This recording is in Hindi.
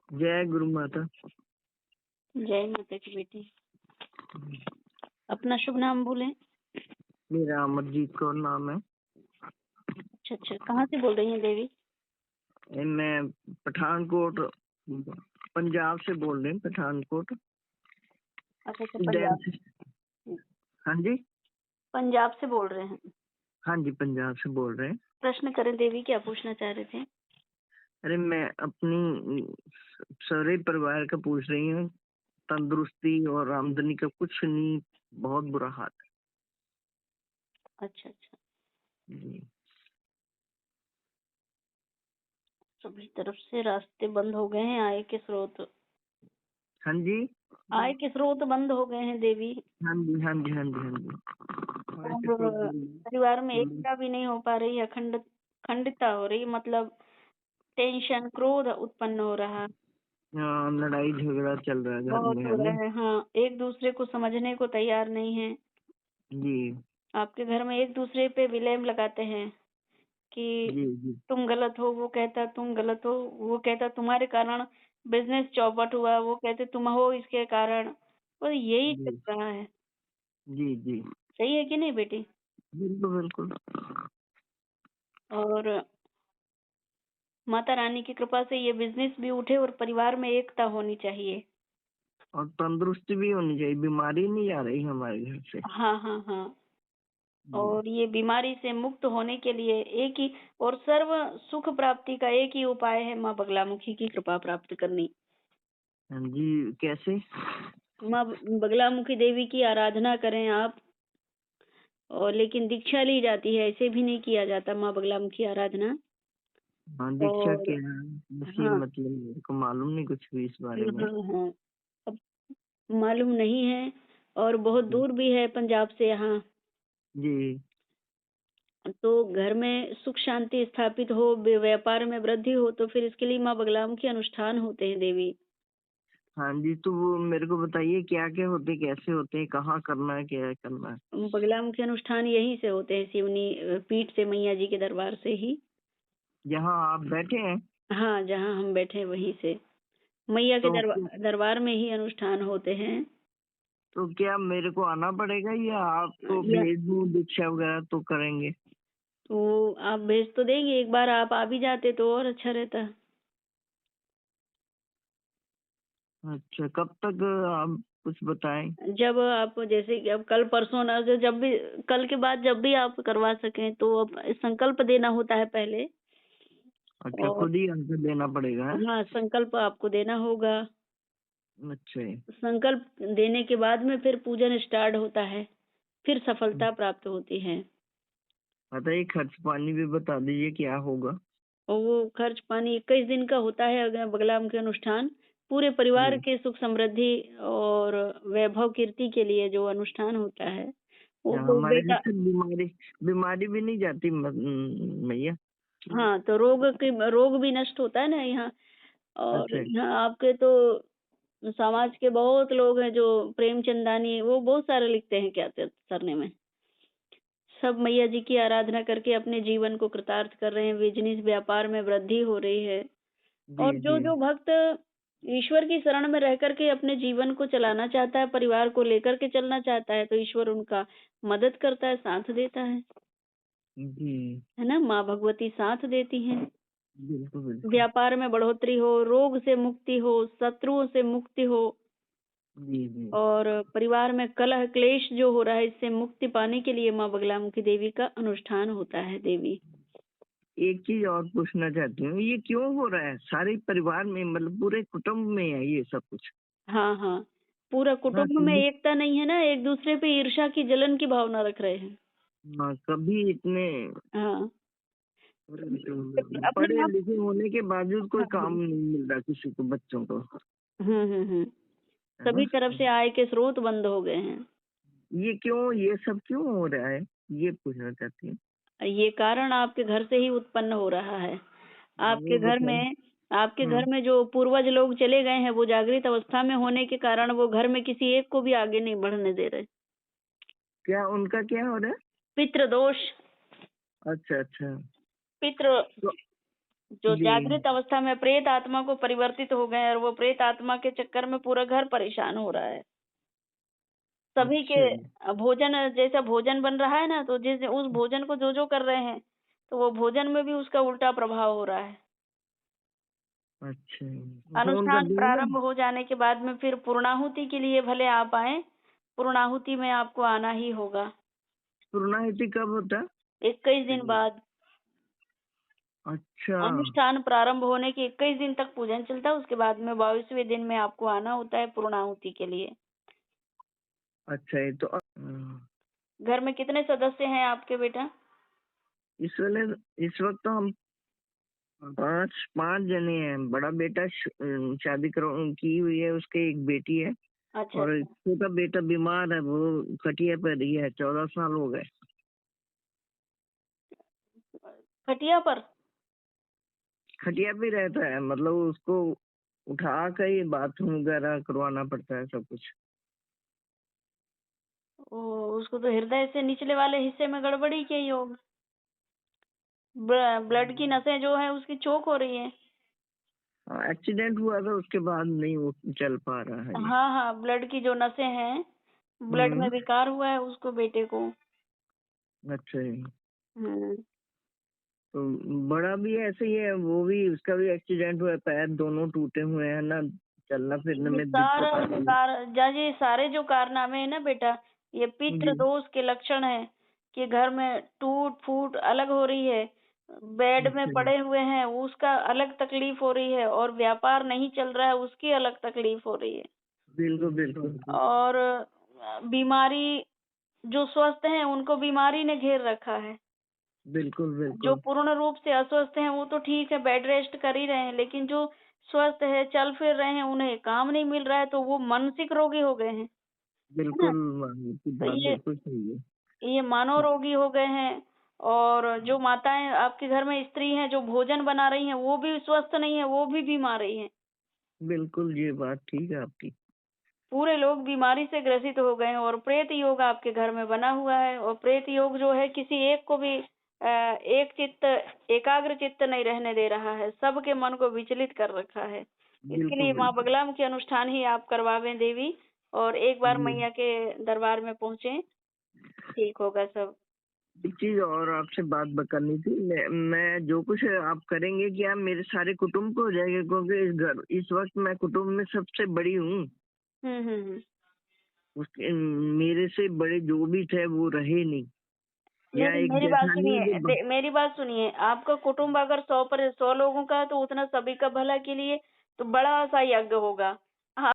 जय गुरु माता। जय माता की बेटी। अपना शुभ नाम बोलें। मेरा अमरजीत कौर नाम है। अच्छा अच्छा, कहाँ से बोल रही हैं देवी? मैं पठानकोट पंजाब से बोल रही हूँ। पठानकोट। अच्छा अच्छा, पंजाब। हाँ जी, पंजाब से बोल रहे हैं। हाँ जी, पंजाब से बोल रहे हैं। प्रश्न करें देवी, क्या पूछना चाह रहे थे? अरे मैं अपनी सारे परिवार का पूछ रही हूँ। तंदुरुस्ती और आमदनी का कुछ नहीं, बहुत बुरा हाल है। अच्छा अच्छा, जी। सभी तरफ से रास्ते बंद हो गए हैं, आय के स्रोत। हाँ जी, आय के स्रोत बंद हो गए हैं देवी। हाँ जी, हाँ जी, हाँ जी, हाँ जी। और परिवार में एकता भी नहीं हो पा रही है, खंडितता हो रही, मतलब टेंशन, क्रोध उत्पन्न हो रहा, हाँ, लड़ाई झगड़ा चल रहा है घर बहुत में, हो है रहा ना? है। हाँ, एक दूसरे को समझने को तैयार नहीं है। जी आपके घर में एक दूसरे पे विलेम लगाते हैं कि जी जी तुम गलत हो, वो कहता तुम गलत हो, वो कहता तुम्हारे कारण बिजनेस चौपट हुआ, वो कहते तुम हो इसके कारण। और यही जी चल रहा है। जी जी, सही है कि नहीं बेटी? बिल्कुल बिल्कुल। और माता रानी की कृपा से ये बिजनेस भी उठे और परिवार में एकता होनी चाहिए। और तंदुरुस्ती भी होनी चाहिए, बीमारी नहीं आ रही हमारे घर से। हाँ हाँ हाँ। जी और ये बीमारी से मुक्त होने के लिए एक ही और सर्व सुख प्राप्ति का एक ही उपाय है, माँ बगलामुखी की कृपा प्राप्त करनी। हाँ जी, कैसे? माँ बगलामुखी देवी की आराधना करें आप। और लेकिन दीक्षा ली जाती है, ऐसे भी नहीं किया जाता माँ बगलामुखी आराधना। हाँ, दीक्षा और क्या है? इसी हाँ मतलब मेरे को मालूम नहीं कुछ भी इस बारे में। हाँ हाँ, अब मालूम नहीं है और बहुत जी दूर भी है पंजाब से यहाँ। जी। तो घर में सुख शांति स्थापित हो, व्यापार में वृद्धि हो, तो फिर इसके लिए माँ बगलामुखी अनुष्ठान होते हैं देवी। हाँ जी, तो वो मेरे को बताइए क्या क्या होते, कैसे होते हैं, कहाँ करना है, क्या करना है? बगलामुखी अनुष्ठान यहीं से होते हैं, सिवनी पीठ से, मैया जी के दरबार से ही। जहाँ आप बैठे हैं? हाँ, जहाँ हम बैठे हैं वहीं से मैया के तो दरबार में ही अनुष्ठान होते हैं। तो क्या मेरे को आना पड़ेगा या आपको या भेज दूँ दीक्षा वगैरह तो करेंगे? तो आप भेज तो देंगे, एक बार आप आ भी जाते तो और अच्छा रहता। अच्छा, कब तक आप कुछ बताएं? जब आप जैसे कि अब कल परसों ना, जब भी कल के बाद जब भी आप करवा सकें, तो अब संकल्प देना होता है पहले। अच्छा, और खुद ही आंसर देना पड़ेगा है? हाँ, संकल्प आपको देना होगा। अच्छा है। संकल्प देने के बाद में फिर पूजन स्टार्ट होता है, फिर सफलता प्राप्त होती है। बताइए, खर्च पानी भी बता दीजिए क्या होगा। और वो खर्च पानी 21 दिन का होता है अगर बगलाम के अनुष्ठान। पूरे परिवार जी। के सुख समृद्धि और वैभव कीर्ति के लिए जो अनुष्ठान होता है, वो या तो हमारे घर बेटा। से बीमारी बीमारी भी नहीं जाती मैया? हाँ, तो रोग भी नष्ट होता है ना यहाँ। और अच्छा। यहाँ आपके तो समाज के बहुत लोग हैं जो प्रेमचंदानी, वो बहुत सारे लिखते हैं क्या सरने में। सब मैया जी की आराधना करके अपने जीवन को कृतार्थ कर रहे हैं, बिजनेस व्यापार में वृद्धि हो रही है। जी और जो जी जो भक्त ईश्वर की शरण में रह करके अपने जीवन को चलाना चाहता है, परिवार को लेकर के चलना चाहता है, तो ईश्वर उनका मदद करता है, साथ देता जी। है ना। माँ भगवती साथ देती हैं। बिल्कुल बिल्कुल। व्यापार में बढ़ोतरी हो, रोग से मुक्ति हो, शत्रुओं से मुक्ति हो, जी जी। और परिवार में कलह क्लेश जो हो रहा है, इससे मुक्ति पाने के लिए माँ बगलामुखी देवी का अनुष्ठान होता है देवी। एक चीज और पूछना चाहती हूँ, ये क्यों हो रहा है सारे परिवार में, मतलब पूरे कुटुंब में है ये सब कुछ? हाँ हाँ, पूरा हाँ, कुटुंब में एकता नहीं है ना, एक दूसरे पे ईर्ष्या की जलन की भावना रख रहे हैं। हाँ, कभी इतने हाँ, अपने पढ़े आप। लिखे होने के बावजूद कोई हाँ काम हाँ। नहीं मिल रहा किसी को, बच्चों को, हम्म। है ना? सभी तरफ से आय के स्रोत बंद हो गए हैं। ये क्यों, ये सब क्यों हो रहा है, ये पूछना चाहती हूँ। ये कारण आपके घर से ही उत्पन्न हो रहा है। आपके वो घर बताए। में आपके घर हम्म। में जो पूर्वज लोग चले गए हैं, वो जागृत अवस्था में होने के कारण वो घर में किसी एक को भी आगे नहीं बढ़ने दे रहे। क्या उनका क्या हो रहा है? पितृ दोष। अच्छा अच्छा। पितृ तो जो जी। जागृत अवस्था में प्रेत आत्मा को परिवर्तित हो गए हैं और वो प्रेत आत्मा के चक्कर में पूरा घर परेशान हो रहा है। सभी के अच्छा जी। भोजन जैसा भोजन बन रहा है ना, तो जिस उस भोजन को जो कर रहे हैं, तो वो भोजन में भी उसका उल्टा प्रभाव हो रहा है। अच्छा, फोन कर अनुष्ठान दूंगा। प्रारंभ हो जाने के बाद में फिर पूर्णाहुति के लिए भले आप आए, पूर्णाहुति में आपको आना ही होगा। पूर्णाहुति कब होता है? 21 दिन बाद अच्छा। अनुष्ठान प्रारंभ होने के 21 दिन तक पूजन चलता है। उसके बाद में 22वें दिन में आपको आना होता है पूर्णाहुति के लिए। अच्छा, ये तो घर में कितने सदस्य हैं आपके बेटा? इस वक्त तो हम पांच जने हैं। बड़ा बेटा शादी की हुई है, उसके एक बेटी है। अच्छा और अच्छा। छोटा बेटा बीमार है, वो खटिया पर ही है, 14 साल हो गए। खटिया पर? खटिया पे रहता है, मतलब उसको उठा कर ही बाथरूम वगैरह करवाना पड़ता है, सब कुछ। ओ, उसको तो हृदय से निचले वाले हिस्से में गड़बड़ी की योग। ब्लड की नसें जो है उसकी चोक हो रही है। एक्सीडेंट हुआ था, उसके बाद नहीं वो चल पा रहा है जी। हाँ हाँ, ब्लड की जो नसें हैं, ब्लड में हम्म। विकार हुआ है उसको, बेटे को। अच्छा जी। हम्म। तो बड़ा भी ऐसे ही है, वो भी, उसका भी एक्सीडेंट हुआ है, पैर दोनों टूटे हुए हैं ना, चलना फिरने ये में दिक्कत आती है। जाजी सारे जो कारनामे है ना बेटा, ये पितृ जी। दोष के लक्षण है कि घर में टूट फूट अलग हो रही है, बेड में अच्छा जी। पड़े हुए हैं उसका अलग तकलीफ हो रही है, और व्यापार नहीं चल रहा है उसकी अलग तकलीफ हो रही है। बिल्कुल बिल्कुल। और बीमारी, जो स्वस्थ हैं उनको बीमारी ने घेर रखा है। बिल्कुल जो बिल्कुल। पूर्ण रूप से अस्वस्थ हैं वो तो ठीक है, बेड रेस्ट कर ही रहे हैं, लेकिन जो स्वस्थ है, चल फिर रहे हैं, उन्हें काम नहीं मिल रहा है, तो वो मानसिक रोगी हो गए हैं, है ना? बिल्कुल, आपकी तो बात बिल्कुल सही है। ये मनोरोगी हो गए हैं। और जो माताएं आपके घर में स्त्री हैं जो भोजन बना रही हैं, वो भी स्वस्थ नहीं है, वो भी बीमार रही हैं। बिल्कुल, ये बात ठीक है आपकी। पूरे लोग बीमारी से ग्रसित हो गए हैं। और प्रेत योग आपके घर में बना हुआ है, और प्रेत योग जो है किसी एक को भी एक चित्त, एकाग्र चित्त नहीं रहने दे रहा है, सबके मन को विचलित कर रखा है। इसके बिल्कुल लिए माँ बिल्कुल। बगलाम के अनुष्ठान ही आप करवावें देवी, और एक बार जी। मैया के दरबार में पहुंचे, ठीक होगा सब। एक चीज और आपसे बात करनी थी। मैं जो कुछ आप करेंगे, क्या मेरे सारे कुटुंब को हो जाएगा? क्योंकि इस वक्त मैं कुटुंब में सबसे बड़ी हूँ। हम्म। उसके मेरे से बड़े जो भी थे वो रहे नहीं, नहीं या नहीं, एक मेरी बात जेठानी सुनिए, जो मेरी बात सुनिए। आपका कुटुंब अगर 100 लोगों का है तो उतना सभी का भला के लिए तो बड़ा सा यज्ञ होगा।